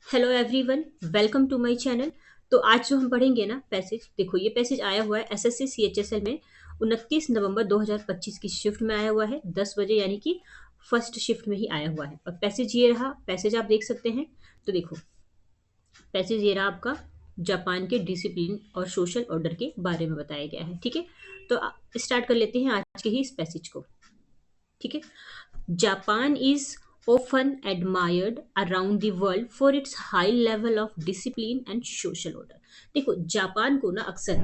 Hello everyone, welcome to my channel. तो आज जो हम पढ़ेंगे ना पैसेज, देखो ये पैसेज आया हुआ है एसएससी सीएचएसएल में 29 नवंबर 2025 की शिफ्ट में आया हुआ है 10 बजे, यानी कि फर्स्ट शिफ्ट में ही आया हुआ है। और पैसेज ये रहा, पैसेज आप देख सकते हैं। तो देखो पैसेज ये रहा आपका, जापान के डिसिप्लिन और सोशल ऑर्डर के बारे में बताया गया है। ठीक है, तो स्टार्ट कर लेते हैं आज के ही इस पैसेज को। ठीक है, Japan is often admired around the world for its high level of discipline and social order। देखो जापान को ना अक्सर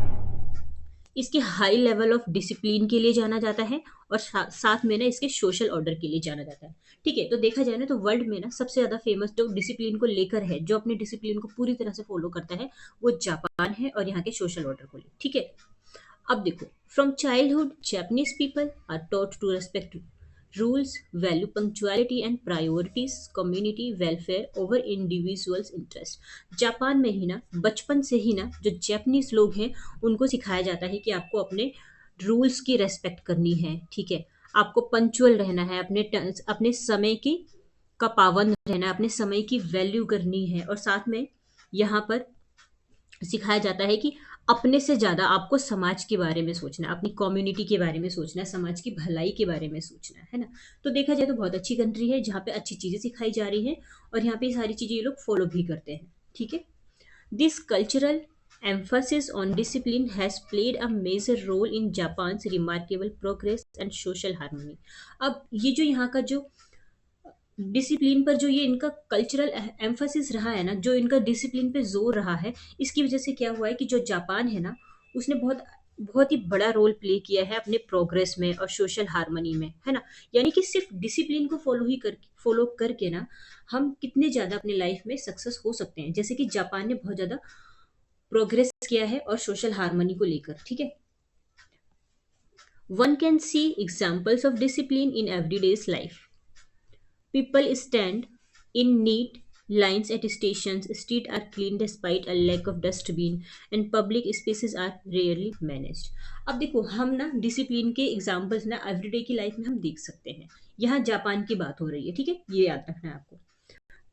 इसके हाई लेवल ऑफ डिसिप्लिन के लिए जाना जाता है और साथ में ना इसके सोशल ऑर्डर के लिए जाना जाता है। ठीक है, तो देखा जाए ना तो वर्ल्ड में ना सबसे ज्यादा फेमस जो डिसिप्लिन को लेकर है, जो अपने डिसिप्लिन को पूरी तरह से फॉलो करता है, वो जापान है और यहाँ के सोशल ऑर्डर को ले। ठीक है, अब देखो, from childhood Japanese people are taught to respect rules, value punctuality and priorities community welfare over individuals interest. Japan में ही ना बचपन से ही ना जो जापानीज लोग हैं उनको सिखाया जाता है कि आपको अपने रूल्स की रेस्पेक्ट करनी है। ठीक है, आपको पंक्चुअल रहना है, अपने समय की का पाबंद रहना है, अपने समय की वैल्यू करनी है। और साथ में यहाँ पर सिखाया जाता है कि अपने से ज्यादा आपको समाज के बारे में सोचना है, अपनी कम्युनिटी के बारे में सोचना है, समाज की भलाई के बारे में सोचना है ना। तो देखा जाए तो बहुत अच्छी कंट्री है जहाँ पे अच्छी चीजें सिखाई जा रही हैं और यहाँ पे ये सारी चीजें ये लोग फॉलो भी करते हैं। ठीक है, this cultural emphasis on discipline has played a major role in Japan's remarkable progress and social harmony। अब ये जो यहाँ का जो डिसिप्लिन पर जो ये इनका कल्चरल एम्फोसिस रहा है ना, जो इनका डिसिप्लिन पे जोर रहा है, इसकी वजह से क्या हुआ है कि जो जापान है ना, उसने बहुत बहुत ही बड़ा रोल प्ले किया है अपने प्रोग्रेस में और सोशल हार्मनी में, है ना। यानी कि सिर्फ डिसिप्लिन को फॉलो करके ना हम कितने ज्यादा अपनी लाइफ में सक्सेस हो सकते हैं, जैसे कि जापान ने बहुत ज्यादा प्रोग्रेस किया है और सोशल हार्मनी को लेकर। ठीक है, one can see examples of discipline in everyday's life. People stand in neat lines at stations, streets are clean despite a lack of dustbin, and public spaces are rarely managed। अब देखो हम ना discipline के examples ना everyday की life में हम देख सकते हैं। यहाँ जापान की बात हो रही है, ठीक है, ये याद रखना है आपको।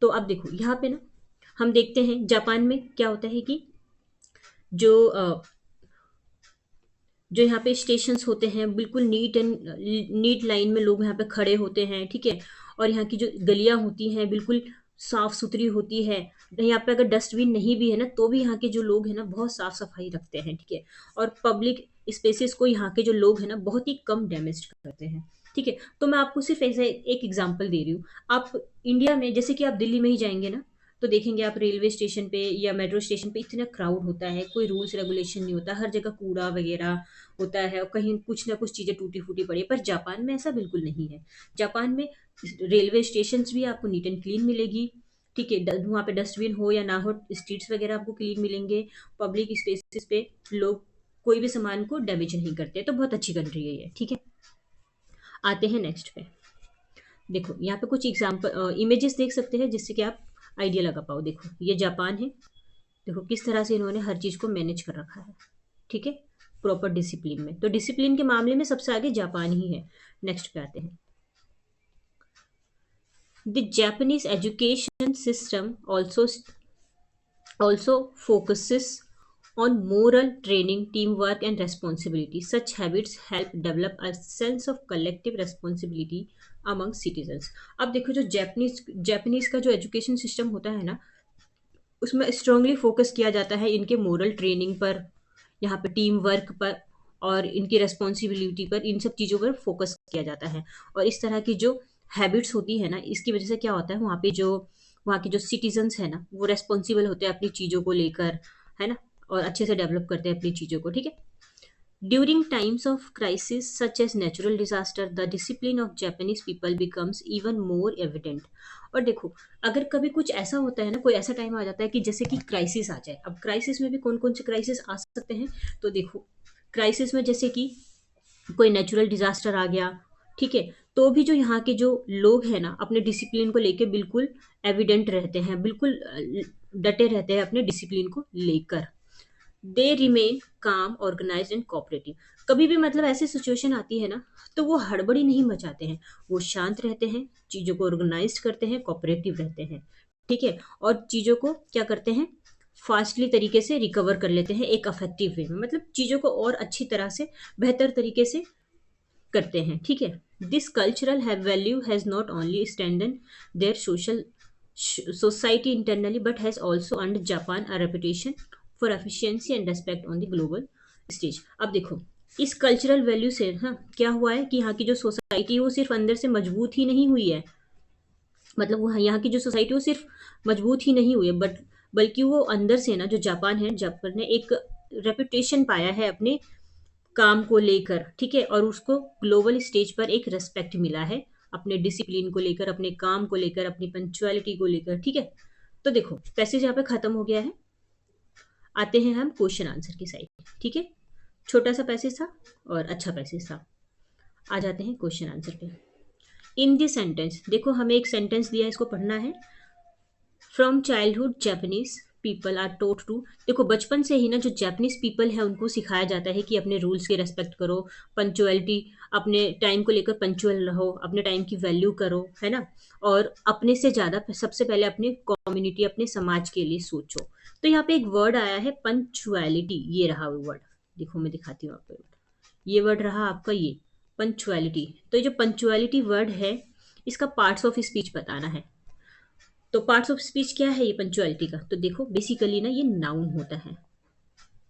तो अब देखो यहाँ पे ना हम देखते हैं जापान में क्या होता है कि जो जो यहाँ पे स्टेशंस होते हैं बिल्कुल नीट लाइन में लोग यहाँ पे खड़े होते हैं। ठीक है, और यहाँ की जो गलियां होती हैं बिल्कुल साफ सुथरी होती है। यहाँ पे अगर डस्टबिन नहीं भी है ना तो भी यहाँ के जो लोग हैं ना बहुत साफ सफाई रखते हैं। ठीक है, और पब्लिक स्पेसेस को यहाँ के जो लोग हैं ना बहुत ही कम डैमेज करते हैं। ठीक है, तो मैं आपको सिर्फ ऐसे एक एग्जांपल दे रही हूँ। आप इंडिया में जैसे कि आप दिल्ली में ही जाएंगे ना, तो देखेंगे आप रेलवे स्टेशन पे या मेट्रो स्टेशन पे इतना क्राउड होता है, कोई रूल्स रेगुलेशन नहीं होता, हर जगह कूड़ा वगैरह होता है और कहीं कुछ ना कुछ चीजें टूटी फूटी पड़ी है। पर जापान में ऐसा बिल्कुल नहीं है। जापान में रेलवे स्टेशन भी आपको नीट एंड क्लीन मिलेगी। ठीक है, वहाँ पे डस्टबिन हो या ना हो, स्ट्रीट्स वगैरह आपको क्लीन मिलेंगे। पब्लिक स्पेसेस पे लोग कोई भी सामान को डैमेज नहीं करते। तो बहुत अच्छी कंट्री है ये। ठीक है, आते हैं नेक्स्ट पे। देखो यहाँ पे कुछ एग्जाम्पल इमेजेस देख सकते हैं जिससे कि आप आइडिया लगा पाओ। देखो ये जापान है, देखो किस तरह से इन्होंने हर चीज को मैनेज कर रखा है। ठीक है, प्रॉपर डिसिप्लिन में। तो डिसिप्लिन के मामले में सबसे आगे जापान ही है। नेक्स्ट पे आते हैं। The Japanese education system also focuses on moral training, teamwork, and responsibility. Such habits help develop a sense of collective responsibility among citizens। अब देखो जो जापानीज का जो एजुकेशन सिस्टम होता है ना, उसमें स्ट्रांगली फोकस किया जाता है इनके मोरल ट्रेनिंग पर, यहाँ पे टीम वर्क पर और इनकी रेस्पॉन्सिबिलिटी पर, इन सब चीज़ों पर फोकस किया जाता है। और इस तरह की जो हैबिट्स होती है ना, इसकी वजह से क्या होता है, वहाँ के जो सिटीजन्स है ना वो रेस्पॉन्सिबल होते हैं अपनी चीज़ों को लेकर, है ना, और अच्छे से डेवलप करते हैं अपनी चीज़ों को। ठीक है, during times of crisis such as natural disaster the discipline of Japanese people becomes even more evident. और देखो अगर कभी कुछ ऐसा होता है ना, कोई ऐसा टाइम आ जाता है कि जैसे कि क्राइसिस आ जाए। अब क्राइसिस में भी कौन कौन से क्राइसिस आ सकते हैं, तो देखो क्राइसिस में जैसे कि कोई नेचुरल डिजास्टर आ गया। ठीक है, तो भी जो यहाँ के जो लोग हैं ना अपने डिसिप्लिन को लेके बिल्कुल एविडेंट रहते हैं, बिल्कुल डटे रहते हैं अपने डिसिप्लिन को लेकर। They remain calm organized and cooperative. कभी भी मतलब ऐसी सिचुएशन आती है ना तो वो हड़बड़ी नहीं मचाते हैं, वो शांत रहते हैं, चीजों को ऑर्गेनाइज करते हैं, कोऑपरेटिव रहते हैं। ठीक है, और चीज़ों को क्या करते हैं, फास्टली तरीके से रिकवर कर लेते हैं एक अफेक्टिव वे में, मतलब चीज़ों को और अच्छी तरह से बेहतर तरीके से करते हैं। ठीक है, this cultural have value has not only strengthen their social society internally but has also earned Japan a reputation for efficiency and respect on the global stage। अब देखो, इस कल्चरल वैल्यू से हाँ क्या हुआ है कि यहाँ की जो सोसाइटी है वो सिर्फ अंदर से मजबूत ही नहीं हुई है, मतलब वो यहाँ की जो सोसाइटी वो सिर्फ मजबूत ही नहीं हुई है बट बल्कि वो अंदर से ना, जो जापान है, जापान ने एक रेपुटेशन पाया है अपने काम को लेकर। ठीक है, और उसको ग्लोबल स्टेज पर एक रेस्पेक्ट मिला है अपने डिसिप्लिन को लेकर, अपने काम को लेकर, अपनी पंक्चुअलिटी को लेकर। ठीक है, तो देखो पैसेज यहाँ पे खत्म हो गया है, आते हैं हम क्वेश्चन आंसर की साइड। ठीक है, छोटा सा पैसेज था और अच्छा पैसेज था। आ जाते हैं क्वेश्चन आंसर पे। इन दिस सेंटेंस, देखो हमें एक सेंटेंस दिया है, इसको पढ़ना है। From childhood Japanese people are taught to, देखो बचपन से ही ना जो जापानीज पीपल है उनको सिखाया जाता है कि अपने रूल्स की रेस्पेक्ट करो, पंचुअलिटी, अपने टाइम को लेकर पंचुअल रहो, अपने टाइम की वैल्यू करो, है ना, और अपने से ज़्यादा सबसे पहले अपने कम्युनिटी, अपने समाज के लिए सोचो। तो यहाँ पे एक वर्ड आया है पंचुअलिटी, ये रहा वर्ड, देखो मैं दिखाती हूँ आपको, ये वर्ड रहा आपका ये पंचुअलिटी। तो ये जो पंचुअलिटी वर्ड है इसका पार्ट्स ऑफ स्पीच बताना है। तो पार्ट्स ऑफ स्पीच क्या है ये पंचुअलिटी का, तो देखो बेसिकली ना ये नाउन होता है,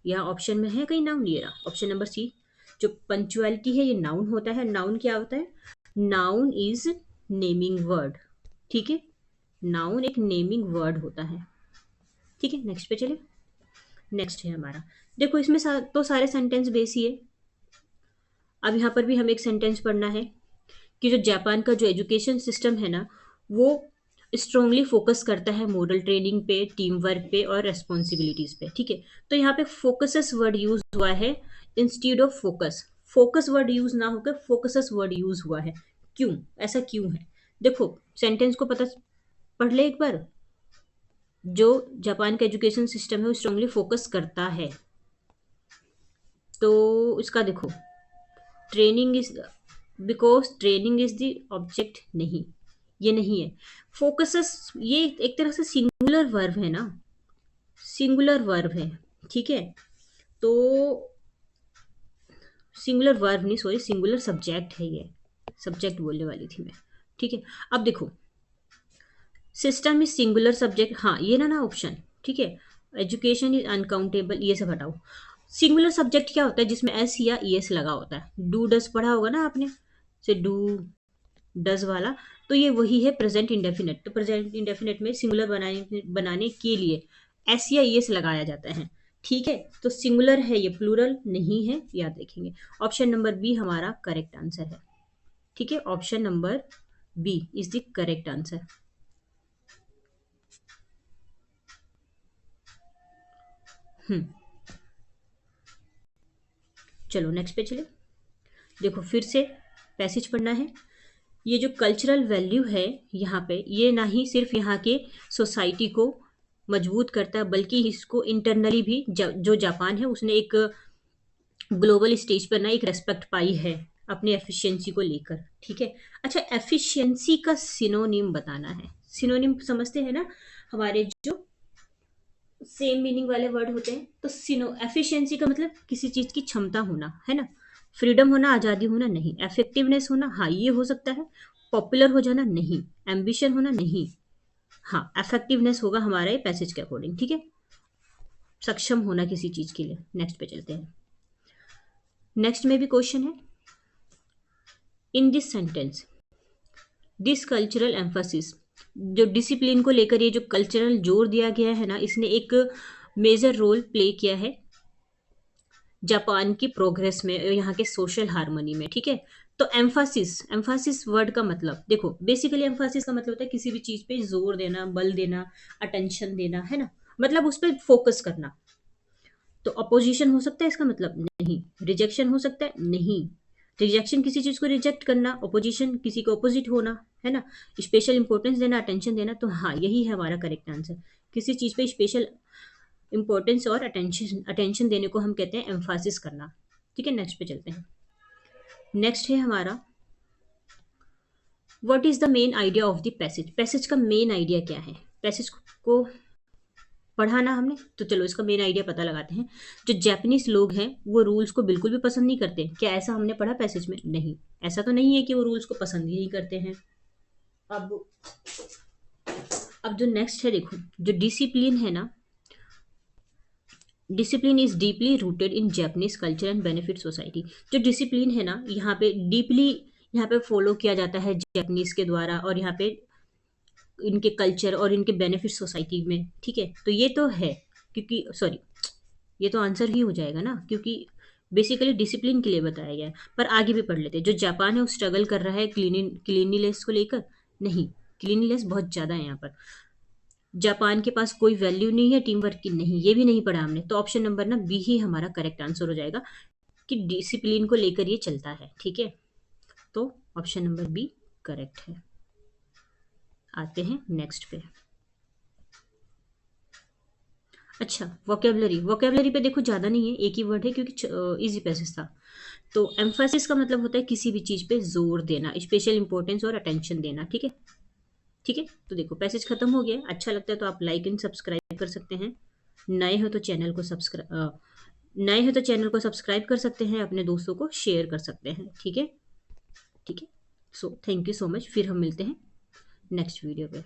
यहाँ ऑप्शन में है कहीं नाउन, ये रहा ऑप्शन नंबर सी। जो पंचुअलिटी है ये नाउन होता है। नाउन क्या होता है, नाउन इज नेमिंग वर्ड। ठीक है, नाउन एक नेमिंग वर्ड होता है। ठीक है, नेक्स्ट पे चले। नेक्स्ट है हमारा, देखो इसमें तो सारे सेंटेंस बेस ही है। अब यहाँ पर भी हमें एक सेंटेंस पढ़ना है कि जो जापान का जो एजुकेशन सिस्टम है ना वो स्ट्रांगली फोकस करता है मॉडल ट्रेनिंग पे, टीम वर्क पे और रेस्पॉन्सिबिलिटीज पे। ठीक है, तो यहाँ पे फोकसस वर्ड यूज हुआ है instead of focus. Focus word use ना होकर फोकसस वर्ड यूज हुआ है। क्यों, ऐसा क्यों है, देखो सेंटेंस को पता, पढ़ ले एक बार। जो जापान का एजुकेशन सिस्टम है वो स्ट्रांगली फोकस करता है, तो इसका देखो training is, because training is the object, नहीं ये नहीं है। फोकसस ये एक तरह से सिंगुलर वर्ब है ना, सिंगुलर वर्ब है। ठीक है, तो सिंगुलर वर्ब नहीं, सॉरी सिंगुलर सब्जेक्ट है ये, सब्जेक्ट बोलने वाली थी मैं। ठीक है, अब देखो सिस्टम इज सिंगुलर सब्जेक्ट, हाँ ये ना ऑप्शन। ठीक है, एजुकेशन इज अनकाउंटेबल, ये सब हटाओ। सिंगुलर सब्जेक्ट क्या होता है, जिसमें एस या ई एस लगा होता है। डू डस पढ़ा होगा ना आपने, से डू डज वाला, तो ये वही है प्रेजेंट इंडेफिनेट। तो प्रेजेंट इंडेफिनेट में सिंगुलर बनाने के लिए एस या ई एस लगाया जाता है। ठीक है, तो सिंगुलर है ये, प्लूरल नहीं है, याद रखेंगे। ऑप्शन नंबर बी हमारा करेक्ट आंसर है। ठीक है, option number B is the correct answer. चलो नेक्स्ट पे चले। देखो फिर से पैसेज पढ़ना है। ये जो कल्चरल वैल्यू है यहाँ पे, ये ना ही सिर्फ यहाँ के सोसाइटी को मजबूत करता है बल्कि इसको इंटरनली भी जो जापान है उसने एक ग्लोबल स्टेज पर ना एक रेस्पेक्ट पाई है अपनी एफिशिएंसी को लेकर। ठीक है, अच्छा एफिशिएंसी का सिनोनिम बताना है। सिनोनिम समझते हैं ना, हमारे जो सेम मीनिंग वाले वर्ड होते हैं। तो एफिशिएंसी का मतलब किसी चीज की क्षमता होना, है ना, फ्रीडम होना, आजादी होना नहीं, इफेक्टिवनेस होना, हाँ ये हो सकता है, पॉपुलर हो जाना नहीं, एम्बिशन होना नहीं, हाँ इफेक्टिवनेस होगा हमारे पैसेज के अकॉर्डिंग। ठीक है, सक्षम होना किसी चीज के लिए। नेक्स्ट पे चलते हैं। नेक्स्ट में भी क्वेश्चन है, in this sentence this cultural emphasis, जो डिसिप्लिन को लेकर ये जो कल्चरल जोर दिया गया है ना, इसने एक मेजर रोल प्ले किया है जापान की प्रोग्रेस में, यहाँ के सोशल हार्मनी में। ठीक है, तो एम्फासिस, एम्फासिस वर्ड का मतलब देखो बेसिकली एम्फासिस का मतलब होता है किसी भी चीज पे जोर देना, बल देना, अटेंशन देना, है ना, मतलब उस पर फोकस करना। तो अपोजिशन हो सकता है इसका मतलब, नहीं। रिजेक्शन हो सकता है, नहीं। रिजेक्शन किसी चीज को रिजेक्ट करना, अपोजिशन किसी को अपोजिट होना, है ना। स्पेशल इंपॉर्टेंस देना, अटेंशन देना, तो हाँ यही है हमारा करेक्ट आंसर। किसी चीज पे स्पेशल इंपॉर्टेंस और अटेंशन अटेंशन देने को हम कहते हैं एम्फासिस करना। ठीक है, नेक्स्ट पे चलते हैं। नेक्स्ट है हमारा, what is the main idea of the passage. Passage का मेन आइडिया क्या है, पैसेज को पढ़ा ना हमने, तो चलो इसका मेन आइडिया पता लगाते हैं। जो जापानीज लोग हैं वो रूल्स को बिल्कुल भी पसंद नहीं करते। क्या ऐसा हमने पढ़ा पैसेज में? नहीं, ऐसा तो नहीं है कि वो रूल्स को पसंद ही नहीं करते हैं। अब जो नेक्स्ट है, देखो जो डिसिप्लिन है ना, discipline is deeply rooted in Japanese culture and benefit society. जो डिसिप्लिन है ना, यहाँ पे डीपली यहाँ पे फॉलो किया जाता है जापानीज के द्वारा, और यहाँ पे इनके कल्चर और इनके बेनिफिट सोसाइटी में, ठीक है। तो ये तो है, क्योंकि सॉरी, ये तो आंसर ही हो जाएगा ना, क्योंकि बेसिकली डिसिप्लिन के लिए बताया गया है। पर आगे भी पढ़ लेते हैं। जो जापान है वो स्ट्रगल कर रहा है क्लीनिनेस को लेकर? नहीं, क्लीनिनेस बहुत ज़्यादा है यहाँ पर। जापान के पास कोई वैल्यू नहीं है टीम वर्क की? नहीं, ये भी नहीं पढ़ा हमने। तो ऑप्शन नंबर ना बी ही हमारा करेक्ट आंसर हो जाएगा, कि डिसिप्लिन को लेकर ये चलता है, ठीक है। तो ऑप्शन नंबर बी करेक्ट है। आते हैं नेक्स्ट पे। अच्छा, वोकेबलरी पे देखो ज़्यादा नहीं है, एक ही वर्ड है, क्योंकि इजी पैसेज था। तो एम्फासिस का मतलब होता है किसी भी चीज़ पे जोर देना, स्पेशल इंपॉर्टेंस और अटेंशन देना, ठीक है। ठीक है, तो देखो पैसेज खत्म हो गया। अच्छा लगता है तो आप लाइक एंड सब्सक्राइब कर सकते हैं। नए हो तो चैनल को सब्सक्राइब कर सकते हैं, अपने दोस्तों को शेयर कर सकते हैं, ठीक है। ठीक है, so thank you so much. फिर हम मिलते हैं नेक्स्ट वीडियो पे।